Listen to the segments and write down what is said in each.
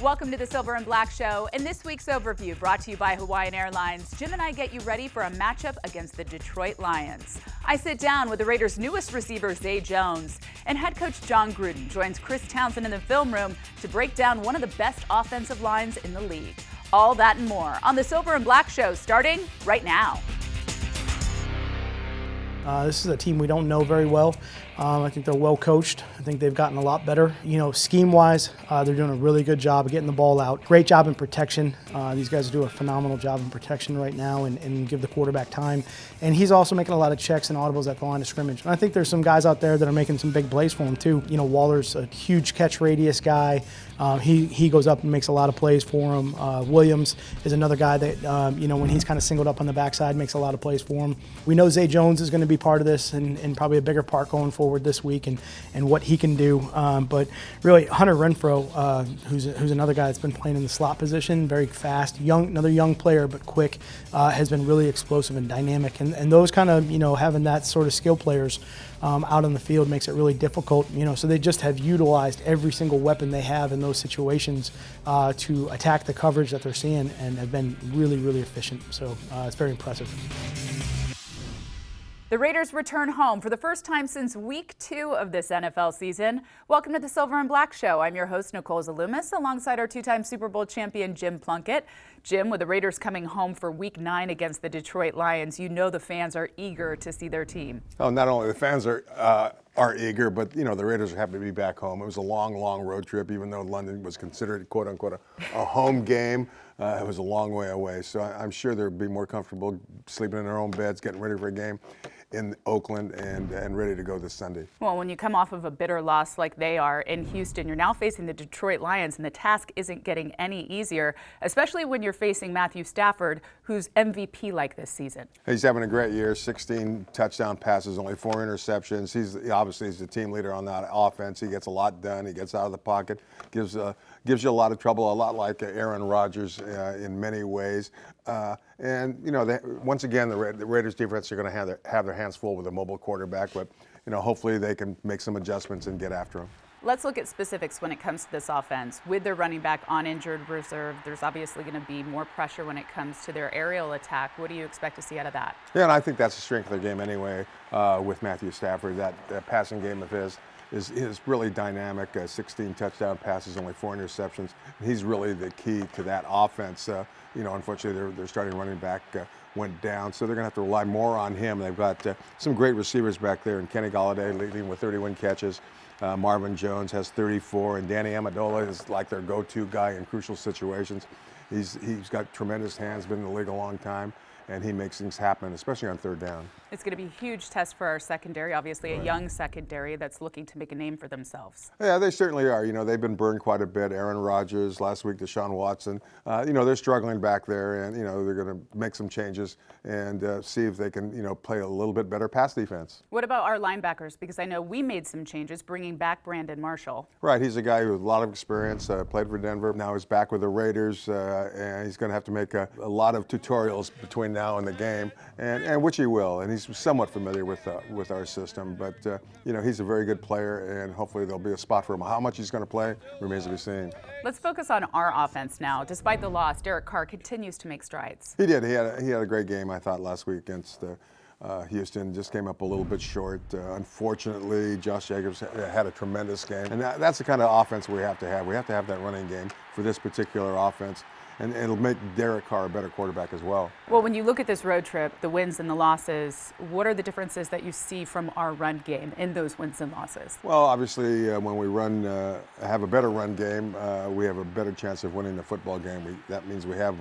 Welcome to the Silver and Black Show. In this week's overview, brought to you by Hawaiian Airlines, Jim and I get you ready for a matchup against the Detroit Lions. I sit down with the Raiders' newest receiver, Zay Jones, and head coach John Gruden joins Chris Townsend in the film room to break down one of the best offensive lines in the league. All that and more on the Silver and Black Show, starting right now. This is a team we don't know very well. I think they're well coached. I think they've gotten a lot better. Scheme-wise, they're doing a really good job of getting the ball out. Great job in protection. These guys do a phenomenal job in protection right now and give the quarterback time. And he's also making a lot of checks and audibles at the line of scrimmage. And I think there's some guys out there that are making some big plays for him too. Waller's a huge catch radius guy. He goes up and makes a lot of plays for him. Williams is another guy that, when he's kind of singled up on the backside, makes a lot of plays for him. We know Zay Jones is going to be part of this and probably a bigger part going forward this week and what he can do. But really, Hunter Renfrow, who's another guy that's been playing in the slot position, very fast, another young player, but quick, has been really explosive and dynamic. And those kind of, having that sort of skill players out on the field makes it really difficult. So they just have utilized every single weapon they have in those situations to attack the coverage that they're seeing and have been really, really efficient. So it's very impressive. The Raiders return home for the first time since week 2 of this NFL season. Welcome to the Silver and Black Show. I'm your host, Nicole Zaloumis, alongside our 2-time Super Bowl champion, Jim Plunkett. Jim, with the Raiders coming home for week 9 against the Detroit Lions, the fans are eager to see their team. Oh, not only the fans are eager, but, the Raiders are happy to be back home. It was a long, long road trip, even though London was considered, quote unquote, a home game. It was a long way away. So I'm sure they'll be more comfortable sleeping in their own beds, getting ready for a game in Oakland and ready to go this Sunday. Well, when you come off of a bitter loss like they are in Houston, you're now facing the Detroit Lions, and the task isn't getting any easier, especially when you're facing Matthew Stafford, who's MVP-like this season. He's having a great year, 16 touchdown passes, only 4 interceptions. He's the team leader on that offense. He gets a lot done. He gets out of the pocket, gives you a lot of trouble, a lot like Aaron Rodgers in many ways. Once again, the Raiders defense are going to have their hands full with a mobile quarterback, but hopefully they can make some adjustments and get after him. Let's look at specifics when it comes to this offense. With their running back on injured reserve, there's obviously going to be more pressure when it comes to their aerial attack. What do you expect to see out of that? Yeah, and I think that's the strength of their game anyway with Matthew Stafford. That passing game of his is really dynamic. 16 touchdown passes, only 4 interceptions. He's really the key to that offense. Unfortunately, their starting running back went down, so they're going to have to rely more on him. They've got some great receivers back there, and Kenny Golladay leading with 31 catches. Marvin Jones has 34, and Danny Amendola is like their go-to guy in crucial situations. He's got tremendous hands, been in the league a long time, and he makes things happen, especially on third down. It's going to be a huge test for our secondary, obviously a young secondary that's looking to make a name for themselves. Yeah, they certainly are. They've been burned quite a bit. Aaron Rodgers, last week Deshaun Watson. They're struggling back there, and, they're going to make some changes and see if they can, play a little bit better pass defense. What about our linebackers? Because I know we made some changes, bringing back Brandon Marshall. Right, he's a guy with a lot of experience, played for Denver. Now he's back with the Raiders, and he's going to have to make a lot of tutorials between now and the game, and which he will. And he's somewhat familiar with our system, but he's a very good player, and hopefully there'll be a spot for him. How much he's going to play remains to be seen. Let's focus on our offense now. Despite the loss, Derek Carr continues to make strides. He did. He had a great game, I thought, last week against Houston. Just came up a little bit short. Unfortunately, Josh Jacobs had a tremendous game, and that's the kind of offense we have to have. We have to have that running game for this particular offense. And it'll make Derek Carr a better quarterback as well. Well, when you look at this road trip, the wins and the losses, what are the differences that you see from our run game in those wins and losses? Well, obviously, when we have a better run game, we have a better chance of winning the football game. That means we have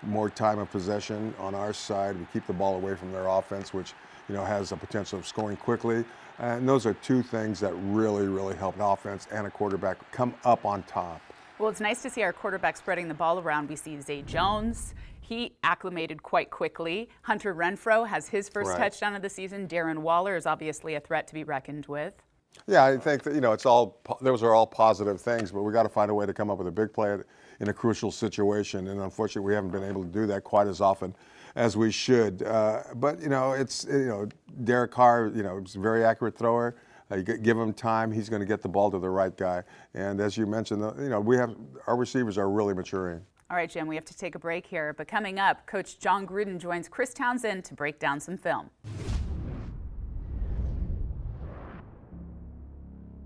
more time of possession on our side. We keep the ball away from their offense, which has a potential of scoring quickly. And those are 2 things that really, really help an offense and a quarterback come up on top. Well, it's nice to see our quarterback spreading the ball around. We see Zay Jones. He acclimated quite quickly. Hunter Renfrow has his first touchdown of the season. Darren Waller is obviously a threat to be reckoned with. Yeah, I think that, those are all positive things, but we got to find a way to come up with a big play in a crucial situation. And unfortunately, we haven't been able to do that quite as often as we should. But Derek Carr, he's a very accurate thrower. Give him time, he's going to get the ball to the right guy. And as you mentioned, our receivers are really maturing. All right, Jim, we have to take a break here. But coming up, Coach John Gruden joins Chris Townsend to break down some film.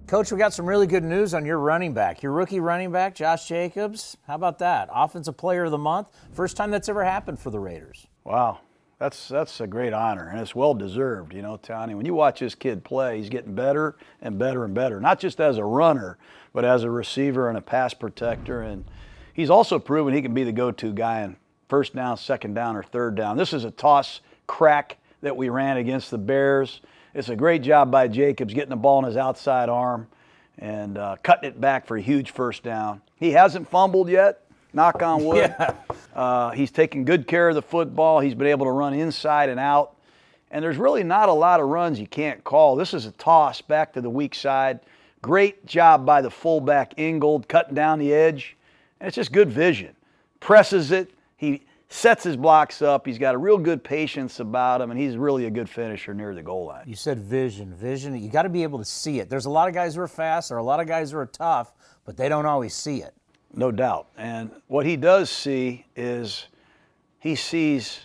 Coach, we got some really good news on your running back. Your rookie running back, Josh Jacobs. How about that? Offensive Player of the Month. First time that's ever happened for the Raiders. Wow. That's a great honor, and it's well-deserved, Tony. When you watch this kid play, he's getting better and better and better, not just as a runner, but as a receiver and a pass protector. And he's also proven he can be the go-to guy in first down, second down, or third down. This is a toss crack that we ran against the Bears. It's a great job by Jacobs getting the ball in his outside arm and cutting it back for a huge first down. He hasn't fumbled yet, knock on wood. Yeah. He's taking good care of the football. He's been able to run inside and out. And there's really not a lot of runs you can't call. This is a toss back to the weak side. Great job by the fullback, Ingold, cutting down the edge. And it's just good vision. Presses it. He sets his blocks up. He's got a real good patience about him, and he's really a good finisher near the goal line. You said vision. You got to be able to see it. There's a lot of guys who are fast, or a lot of guys who are tough, but they don't always see it. No doubt. And what he does see is he sees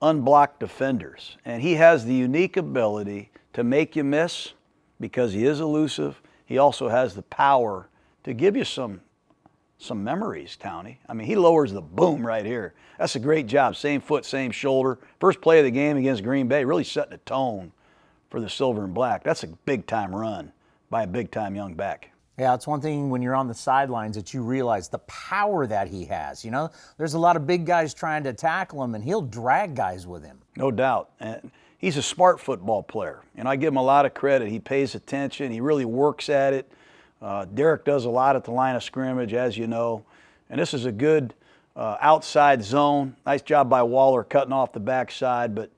unblocked defenders, and he has the unique ability to make you miss because he is elusive. He also has the power to give you some memories, Townie. I mean, he lowers the boom right here. That's a great job. Same foot, same shoulder. First play of the game against Green Bay, really setting a tone for the silver and black. That's a big-time run by a big-time young back. Yeah, it's one thing when you're on the sidelines that you realize the power that he has. There's a lot of big guys trying to tackle him, and he'll drag guys with him. No doubt. And he's a smart football player. I give him a lot of credit. He pays attention. He really works at it. Derek does a lot at the line of scrimmage, as you know. And this is a good outside zone. Nice job by Waller cutting off the backside. But,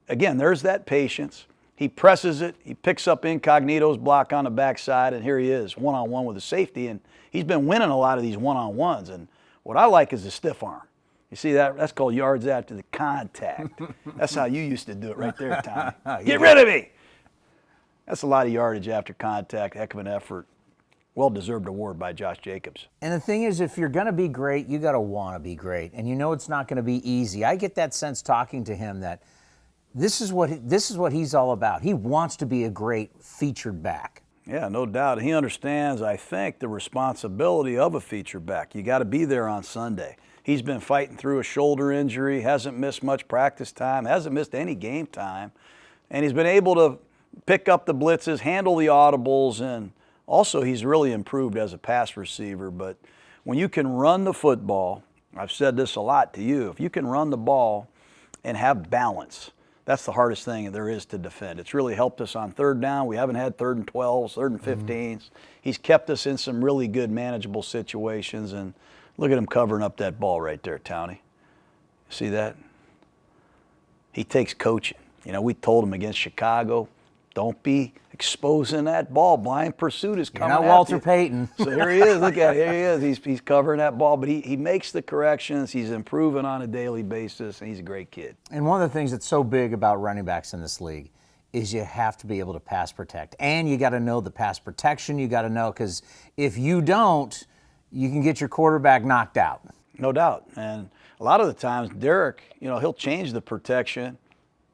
again, there's that patience. He presses it. He picks up Incognito's block on the backside, and here he is, one-on-one with a safety. And he's been winning a lot of these one-on-ones. And what I like is the stiff arm. You see that? That's called yards after the contact. That's how you used to do it right there, Tommy. Get rid of me! That's a lot of yardage after contact. Heck of an effort. Well-deserved award by Josh Jacobs. And the thing is, if you're going to be great, you got to want to be great. And it's not going to be easy. I get that sense talking to him that this is what he's all about. He wants to be a great featured back. Yeah, no doubt. He understands, I think, the responsibility of a featured back. You got to be there on Sunday. He's been fighting through a shoulder injury, hasn't missed much practice time, hasn't missed any game time. And he's been able to pick up the blitzes, handle the audibles, and also he's really improved as a pass receiver. But when you can run the football, I've said this a lot to you, if you can run the ball and have balance, that's the hardest thing there is to defend. It's really helped us on third down. We haven't had 3rd and 12s, 3rd and 15s. He's kept us in some really good manageable situations, and look at him covering up that ball right there, Townie. See that? He takes coaching. We told him against Chicago, don't be exposing that ball. Blind pursuit is coming. You're not Walter Payton. So here he is. Look at it. Here he is. He's covering that ball, but he makes the corrections. He's improving on a daily basis, and he's a great kid. And one of the things that's so big about running backs in this league is you have to be able to pass protect. And you got to know the pass protection. You got to know, because if you don't, you can get your quarterback knocked out. No doubt. And a lot of the times, Derek, he'll change the protection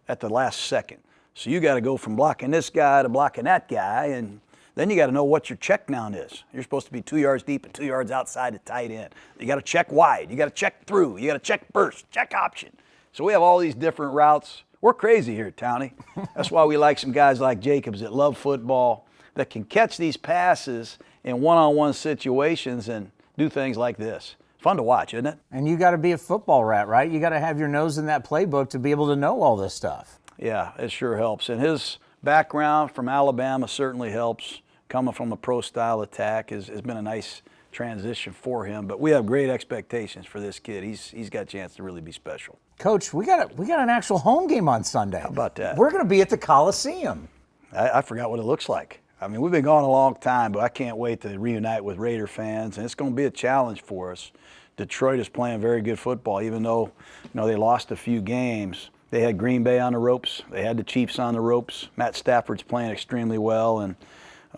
at the last second. So you got to go from blocking this guy to blocking that guy, and then you got to know what your check down is. You're supposed to be 2 yards deep and 2 yards outside the tight end. You got to check wide. You got to check through. You got to check burst, check option. So we have all these different routes. We're crazy here, Townie. That's why we like some guys like Jacobs that love football, that can catch these passes in one-on-one situations and do things like this. Fun to watch, isn't it? And you got to be a football rat, right? You got to have your nose in that playbook to be able to know all this stuff. Yeah, it sure helps. And his background from Alabama certainly helps. Coming from a pro-style attack has been a nice transition for him. But we have great expectations for this kid. He's got a chance to really be special. Coach, we got an actual home game on Sunday. How about that? We're going to be at the Coliseum. I forgot what it looks like. I mean, we've been gone a long time, but I can't wait to reunite with Raider fans, and it's going to be a challenge for us. Detroit is playing very good football, even though they lost a few games. They had Green Bay on the ropes. They had the Chiefs on the ropes. Matt Stafford's playing extremely well, and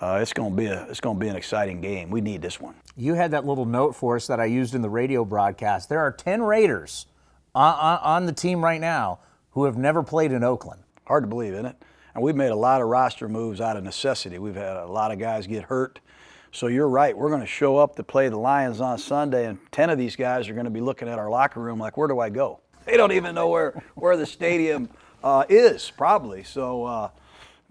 It's going to be an exciting game. We need this one. You had that little note for us that I used in the radio broadcast. There are 10 Raiders on the team right now who have never played in Oakland. Hard to believe, isn't it? And we've made a lot of roster moves out of necessity. We've had a lot of guys get hurt. So you're right. We're going to show up to play the Lions on Sunday, and 10 of these guys are going to be looking at our locker room like, where do I go? They don't even know where the stadium is, probably. So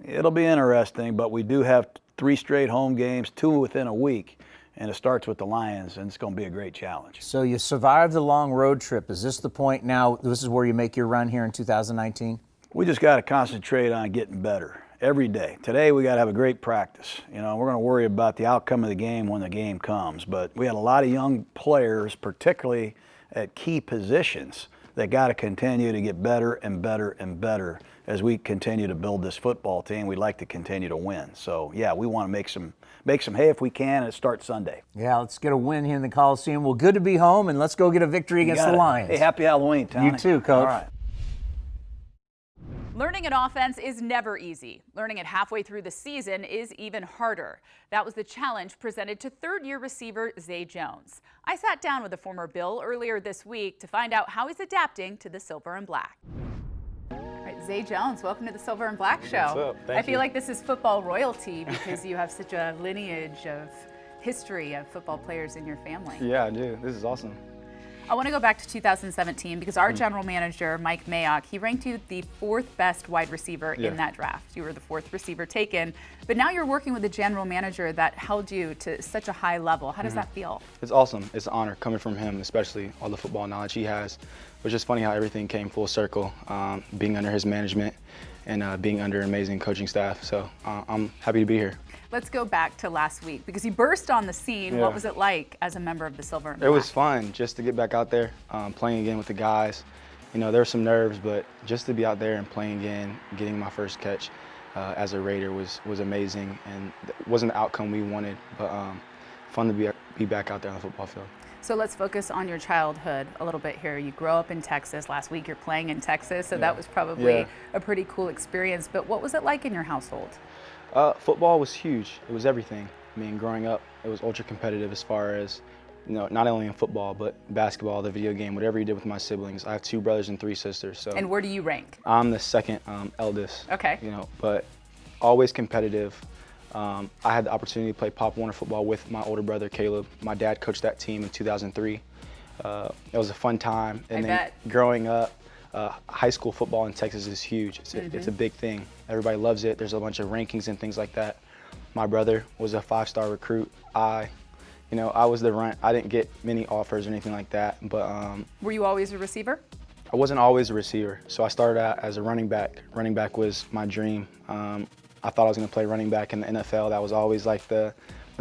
it'll be interesting, but we do have 3 straight home games, 2 within a week, and it starts with the Lions, and it's going to be a great challenge. So you survived the long road trip. Is this the point now? This is where you make your run here in 2019? We just got to concentrate on getting better every day. Today we got to have a great practice. You know, we're going to worry about the outcome of the game when the game comes, but we had a lot of young players, particularly at key positions, that got to continue to get better and better and better as we continue to build this football team. We'd like to continue to win. So, yeah, we want to make some hay if we can, and it starts Sunday. Yeah, let's get a win here in the Coliseum. Well, good to be home, and let's go get a victory against the Lions. Hey, happy Halloween, Tony. You too, Coach. All right. Learning an offense is never easy. Learning it halfway through the season is even harder. That was the challenge presented to third-year receiver Zay Jones. I sat down with the former Bill earlier this week to find out how he's adapting to the silver and black. All right, Zay Jones, welcome to the Silver and Black Show. What's up? Thank I feel you. like this is football royalty because you have such a lineage of history of football players in your family. Yeah, I do. This is awesome. I want to go back to 2017 because our general manager, Mike Mayock, he ranked you the 4th best wide receiver in that draft. You were the 4th receiver taken, but now you're working with a general manager that held you to such a high level. How does that feel? It's awesome. It's an honor coming from him, especially all the football knowledge he has. It was just funny how everything came full circle, being under his management and being under an amazing coaching staff. So I'm happy to be here. Let's go back to last week because you burst on the scene. Yeah. What was it like as a member of the Silver and Black? It was fun just to get back out there, playing again with the guys. You know, there were some nerves, but just to be out there and playing again, getting my first catch as a Raider was amazing, and it wasn't the outcome we wanted, but fun to be back out there on the football field. So let's focus on your childhood a little bit here. You grow up in Texas. Last week you're playing in Texas, so that was probably a pretty cool experience. But what was it like in your household? Football was huge. It was everything. I mean, growing up, it was ultra competitive as far as, you know, not only in football, but basketball, the video game, whatever you did with my siblings. I have 2 brothers and 3 sisters. So. And where do you rank? I'm the second eldest. Okay. You know, but always competitive. I had the opportunity to play Pop Warner football with my older brother, Caleb. My dad coached that team in 2003. It was a fun time. And I then bet. Growing up, high school football in Texas is huge. It's a big thing. Everybody loves it. There's a bunch of rankings and things like that. My brother was a 5-star recruit. I was the runt. I didn't get many offers or anything like that. But Were you always a receiver? I wasn't always a receiver. So I started out as a running back. Running back was my dream. I thought I was going to play running back in the NFL. That was always like the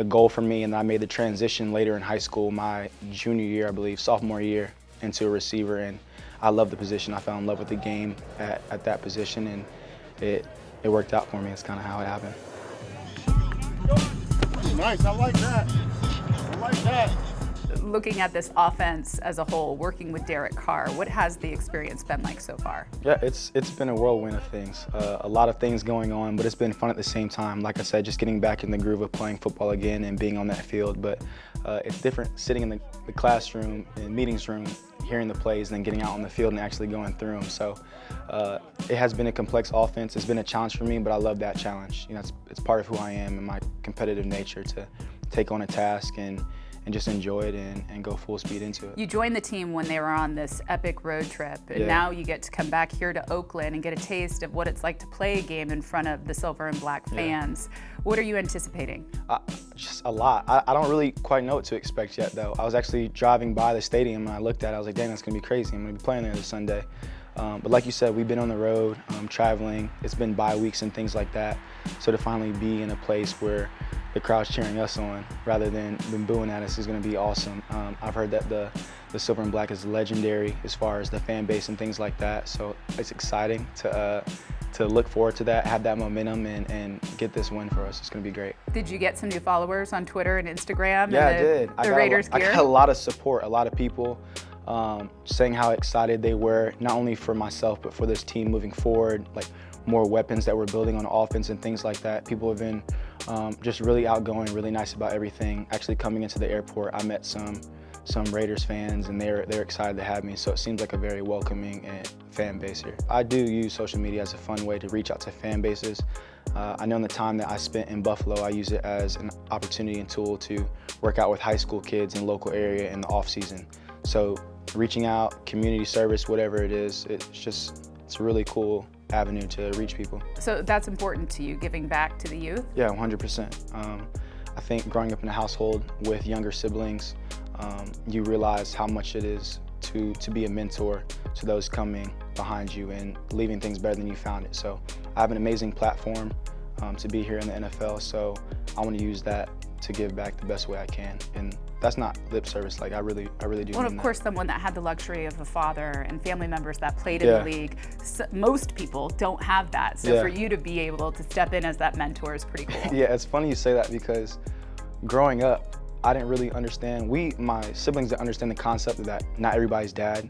goal for me. And I made the transition later in high school, my junior year, I believe, sophomore year, into a receiver. And I love the position. I fell in love with the game at that position, and it worked out for me. It's kind of how it happened. Nice, I like that. I like that. Looking at this offense as a whole, working with Derek Carr, what has the experience been like so far? Yeah, it's been a whirlwind of things. A lot of things going on, but it's been fun at the same time. Like I said, just getting back in the groove of playing football again and being on that field. But it's different sitting in the classroom, in meetings room, hearing the plays, and then getting out on the field and actually going through them. So it has been a complex offense. It's been a challenge for me, but I love that challenge. You know, it's part of who I am and my competitive nature to take on a task and just enjoy it and go full speed into it. You joined the team when they were on this epic road trip, and now you get to come back here to Oakland and get a taste of what it's like to play a game in front of the Silver and Black fans. What are you anticipating? Just a lot. I don't really quite know what to expect yet, though. I was actually driving by the stadium and I looked at it. I was like, dang, that's going to be crazy. I'm going to be playing there this Sunday. But like you said, we've been on the road, traveling. It's been bye weeks and things like that. So to finally be in a place where the crowd's cheering us on rather than booing at us is going to be awesome. I've heard that the Silver and Black is legendary as far as the fan base and things like that. So it's exciting to look forward to that, have that momentum, and get this win for us. It's going to be great. Did you get some new followers on Twitter and Instagram? Yeah, and I did. The Raiders gear? I got a lot of support, a lot of people saying how excited they were, not only for myself, but for this team moving forward, like more weapons that we're building on offense and things like that. People have been Just really outgoing, really nice about everything. Actually, coming into the airport, I met some Raiders fans, and they're excited to have me. So it seems like a very welcoming fan base here. I do use social media as a fun way to reach out to fan bases. I know in the time that I spent in Buffalo, I use it as an opportunity and tool to work out with high school kids in the local area in the off season. So reaching out, community service, whatever it is, it's a really cool avenue to reach people. So that's important to you, giving back to the youth? Yeah, 100%. I think growing up in a household with younger siblings, you realize how much it is to be a mentor to those coming behind you and leaving things better than you found it. So I have an amazing platform to be here in the NFL, so I want to use that to give back the best way I can. And that's not lip service, like I really do. Well, of course, someone that had the luxury of a father and family members that played in the league, most people don't have that. So for you to be able to step in as that mentor is pretty cool. Yeah, it's funny you say that because growing up, I didn't really understand. My siblings didn't understand the concept of that not everybody's dad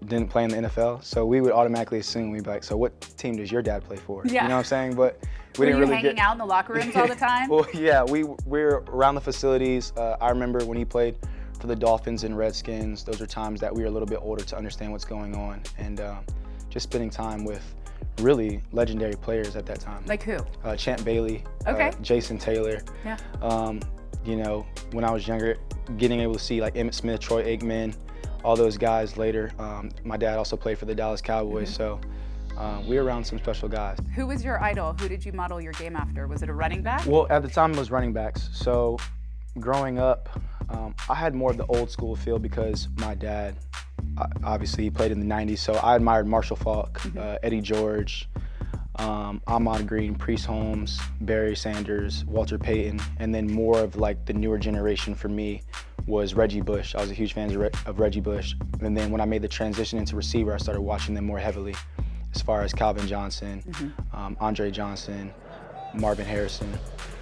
didn't play in the NFL. So we would automatically assume, we'd be like, so what team does your dad play for? Yeah. You know what I'm saying? But we Were didn't you really hanging out in the locker rooms all the time? Well, yeah, we're around the facilities. I remember when he played for the Dolphins and Redskins, those are times that we were a little bit older to understand what's going on. And just spending time with really legendary players at that time. Like who? Champ Bailey, Okay. Jason Taylor. Yeah. You know, when I was younger, getting able to see like Emmitt Smith, Troy Aikman, all those guys later. My dad also played for the Dallas Cowboys, so we were around some special guys. Who was your idol? Who did you model your game after? Was it a running back? Well, at the time it was running backs. So growing up, I had more of the old school feel because my dad, obviously he played in the 90s, so I admired Marshall Faulk, Eddie George, Ahmad Green, Priest Holmes, Barry Sanders, Walter Payton, and then more of like the newer generation for me was Reggie Bush. I was a huge fan of Reggie Bush. And then when I made the transition into receiver, I started watching them more heavily as far as Calvin Johnson, Andre Johnson, Marvin Harrison,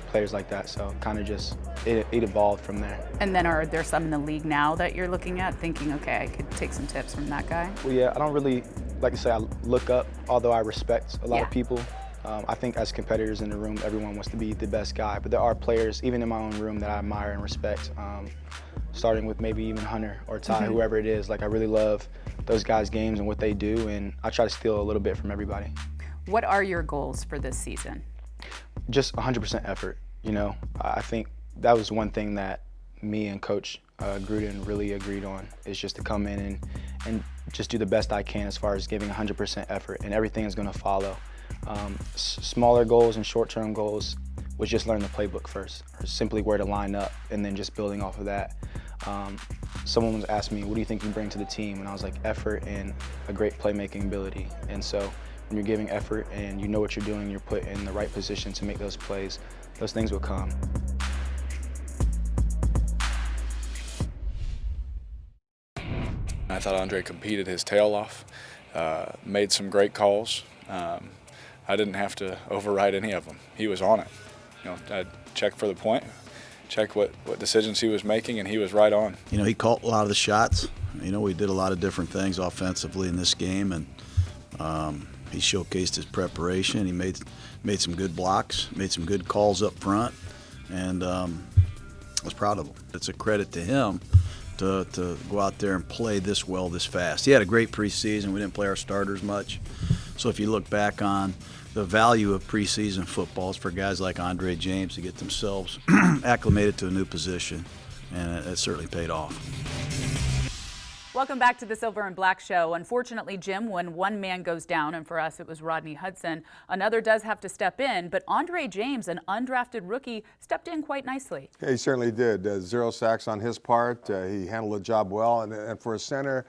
players like that. So kind of just, it evolved from there. And then are there some in the league now that you're looking at thinking, okay, I could take some tips from that guy? Well, yeah, I don't really, like I say, I look up, although I respect a lot of people. I think as competitors in the room, everyone wants to be the best guy, but there are players, even in my own room, that I admire and respect, starting with maybe even Hunter or Ty, whoever it is. Like, I really love those guys' games and what they do, and I try to steal a little bit from everybody. What are your goals for this season? Just 100% effort, you know. I think that was one thing that me and Coach Gruden really agreed on, is just to come in and just do the best I can as far as giving 100% effort, and everything is going to follow. Smaller goals and short-term goals was just learn the playbook first, or simply where to line up, and then just building off of that. Someone was asking me, what do you think you bring to the team? And I was like, effort and a great playmaking ability. And so when you're giving effort and you know what you're doing, you're put in the right position to make those plays, those things will come. I thought Andre competed his tail off, made some great calls. I didn't have to override any of them. He was on it. You know, I checked for the point, checked what decisions he was making, and he was right on. You know, he called a lot of the shots. You know, we did a lot of different things offensively in this game, and he showcased his preparation. He made some good blocks, made some good calls up front, and I was proud of him. It's a credit to him to go out there and play this well this fast. He had a great preseason. We didn't play our starters much. So if you look back on the value of preseason football, is for guys like Andre James to get themselves acclimated to a new position, and it certainly paid off. Welcome back to the Silver and Black Show. Unfortunately, Jim, when one man goes down, and for us it was Rodney Hudson, another does have to step in, but Andre James, an undrafted rookie, stepped in quite nicely. Yeah, he certainly did. 0 sacks on his part. He handled the job well, and for a center,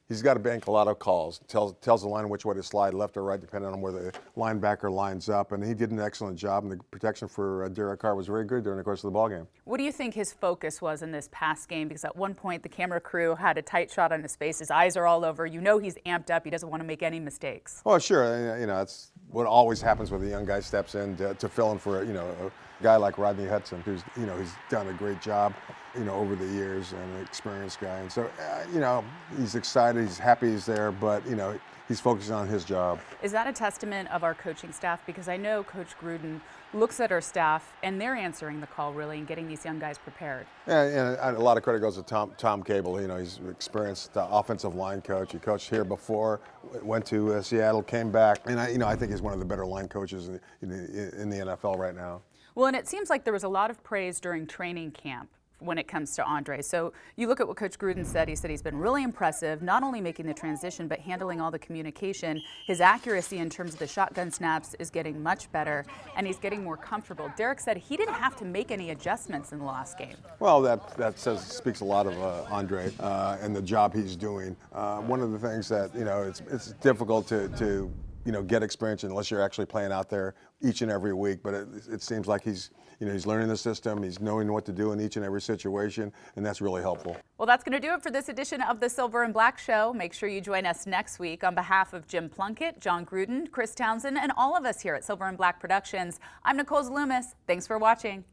he's got to bank a lot of calls. Tells the line which way to slide, left or right, depending on where the linebacker lines up. And he did an excellent job, and the protection for Derek Carr was very good during the course of the ballgame. What do you think his focus was in this past game? Because at one point, the camera crew had a tight shot on his face. His eyes are all over. You know he's amped up. He doesn't want to make any mistakes. Oh, sure. You know, that's what always happens when a young guy steps in to fill in for, you know, a guy like Rodney Hudson, who's, you know, he's done a great job. over the years, and an experienced guy. And so, he's excited, he's happy he's there, but, he's focusing on his job. Is that a testament of our coaching staff? Because I know Coach Gruden looks at our staff, and they're answering the call, really, and getting these young guys prepared. Yeah, and a lot of credit goes to Tom Cable. He's an experienced offensive line coach. He coached here before, went to Seattle, came back, and I think he's one of the better line coaches in the NFL right now. Well, and it seems like there was a lot of praise during training camp when it comes to Andre. So you look at what Coach Gruden said. He said he's been really impressive, not only making the transition, but handling all the communication. His accuracy in terms of the shotgun snaps is getting much better, and he's getting more comfortable. Derek said he didn't have to make any adjustments in the last game. Well, that speaks a lot of Andre and the job he's doing. One of the things that, it's difficult to get experience unless you're actually playing out there each and every week. But it seems like he's learning the system. He's knowing what to do in each and every situation, and that's really helpful. Well, that's going to do it for this edition of the Silver and Black Show. Make sure you join us next week. On behalf of Jim Plunkett, John Gruden, Chris Townsend, and all of us here at Silver and Black Productions, I'm Nicole Zaloumis. Thanks for watching.